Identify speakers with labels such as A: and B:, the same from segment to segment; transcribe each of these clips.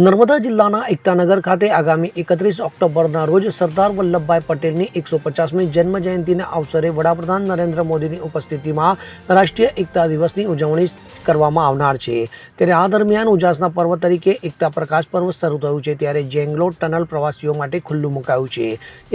A: નર્મદા જિલ્લાના એકતાનગર ખાતે આગામી 31 ઓક્ટોબરના રોજ સરદાર વલ્લભભાઈ પટેલની 150મી જન્મ જયંતિના અવસરે વડાપ્રધાન નરેન્દ્ર મોદીની ઉપસ્થિતિમાં રાષ્ટ્રીય એકતા દિવસની ઉજવણી કરવામાં આવનાર છે। ત્યારે આ દરમિયાન ઉજાસના પર્વ તરીકે એકતા પ્રકાશ પર્વ શરૂ થયું છે, ત્યારે જેંગલોડ ટનલ પ્રવાસીઓ માટે ખુલ્લું મુકાયું છે।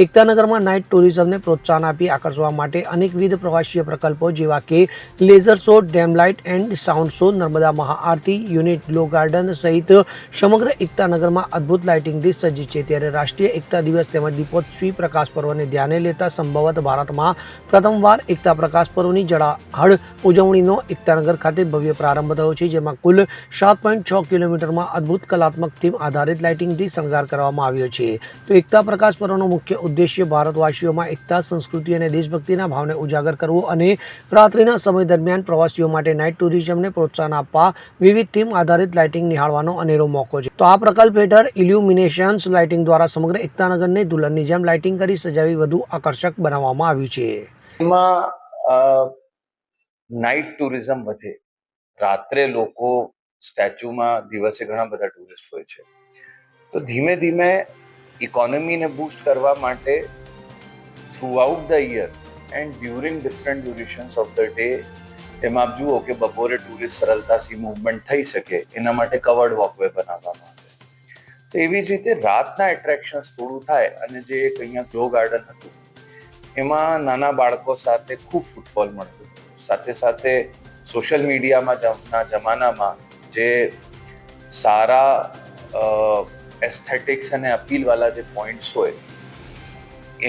A: એકતાનગરમાં નાઇટ ટુરિઝમને પ્રોત્સાહન આપી આકર્ષવા માટે અનેકવિધ પ્રવાસીય પ્રકલ્પો જેવા કે laser show, dam light and sound show, Narmada મહાઆરતી યુનિટ, ગ્લો ગાર્ડન સહિત સમગ્ર એકતાનગરમાં અદ્ભુત લાઇટિંગથી સજ્જ છે। ત્યારે રાષ્ટ્રીય એકતા દિવસ તેમજ દીપોત્સવી પ્રકાશ પર્વને ધ્યાને લેતા સંભવત ભારતમાં પ્રથમવાર એકતા પ્રકાશ પર્વની જળાહળ ઉજવણીનો એકતાનગર ખાતે ભવ્ય પ્રારંભ થયો છે, જેમાં કુલ 7.6 કિલોમીટરમાં અદ્ભુત કલાત્મક થીમ આધારિત લાઇટિંગથી શણગાર કરવામાં આવ્યો છે। તો એકતા પ્રકાશ પર્વનો મુખ્ય ઉદ્દેશ્ય ભારતવાસીઓમાં એકતા, સંસ્કૃતિ અને દેશભક્તિના ભાવને ઉજાગર કરવો અને રાત્રિના સમય દરમિયાન પ્રવાસીઓ માટે નાઇટ ટુરિઝમને પ્રોત્સાહન આપવા વિવિધ થીમ આધારિત લાઇટિંગ નિહાળવાનો અનેરો મોકો છે। તો આ પ્રકલ્પ હેઠળ ઇલ્યુમિનેશન્સ લાઇટિંગ દ્વારા સમગ્ર એકતાનગરને દુલ્હનની જેમ લાઇટિંગ કરી સજાવી વધુ આકર્ષક બનાવવામાં આવ્યું છે।
B: એમાં નાઇટ ટુરિઝમ વધે, રાત્રે લોકો સ્ટેચ્યુમાં, દિવસે ઘણા બધા ટુરિસ્ટ હોય છે, તો ધીમે ધીમે ઇકોનોમીને બૂસ્ટ કરવા માટે throughout the year and during different durations of the day, એમાં આપ જુઓ કે બપોરે ટુરિસ્ટ સરળતાથી મૂવમેન્ટ થઈ શકે એના માટે કવર્ડ વોકવે બનાવવામાં આવે। તો એવી જ રીતે રાતના એટ્રેક્શન્સ થોડું થાય, અને જે એક અહીંયા ગ્લો ગાર્ડન હતું એમાં નાના બાળકો સાથે ખૂબ ફૂટફોલ મળતું, સાથે સાથે સોશિયલ મીડિયામાં જમાનામાં જે સારા એસ્થેટિક્સ અને અપીલવાળા જે પોઈન્ટ્સ હોય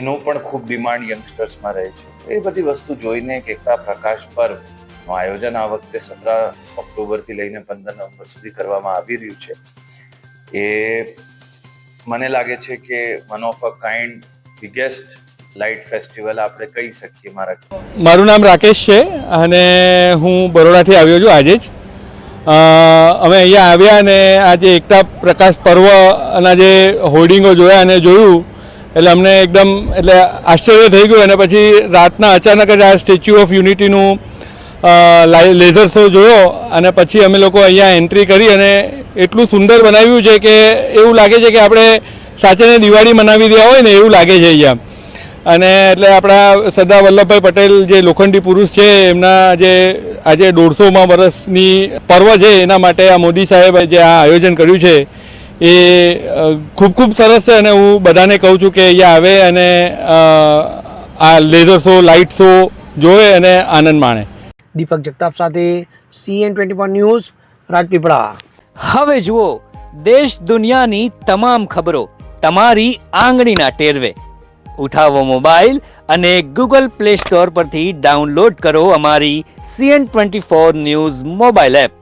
B: એનું પણ ખૂબ ડિમાન્ડ યંગસ્ટર્સમાં રહે છે। એ બધી વસ્તુ જોઈને એકતા પ્રકાશ પર્વનું આયોજન આ વખતે 17 ઓક્ટોબરથી લઈને 15 નવેમ્બર સુધી કરવામાં આવી રહ્યું છે। એ મને લાગે છે કે one of a kind biggest light festival આપણે કહી શકીએ।
C: મારું નામ રાકેશ છે અને હું બરોડાથી આવ્યો છું આજે જ। અમે અહીંયા આવ્યા અને આજે એકતા પ્રકાશ પર્વના જે હોર્ડિંગો જોયા અને જોયું એટલે અમને એકદમ આશ્ચર્ય થઈ ગયું, અને પછી રાતના અચાનક જ આ સ્ટેચ્યુ ઓફ યુનિટીનું લેઝર શો જોયો, અને પછી અમે લોકો અહીંયા એન્ટ્રી કરી અને એટલું સુંદર બનાવ્યું છે કે એવું લાગે છે કે આપણે સાચેને દિવાળી મનાવી રહ્યા હોય ને એવું લાગે છે અહીંયા। અને એટલે આપણા સરદાર વલ્લભભાઈ પટેલ જે લોખંડી પુરુષ છે, એમના જે આજે 150મા વર્ષની પર્વ છે, એના માટે આ મોદી સાહેબે જે આ આયોજન કર્યું છે એ ખૂબ ખૂબ સરસ છે, અને હું બધાને કહું છું કે અહીંયા આવે અને આ લેઝર શો, લાઇટ શો જોવે અને આનંદ માણે।
A: દીપક જગતાપ સાથે CN24 ન્યૂઝ, રાજપીપળા।
D: હવે જુઓ દેશ દુનિયાની તમામ ખબરો તમારી આંગળીના ટેરવે। ઉઠાવો મોબાઈલ અને Google Play Store પરથી ડાઉનલોડ કરો અમારી CN24 ન્યૂઝ મોબાઈલ એપ।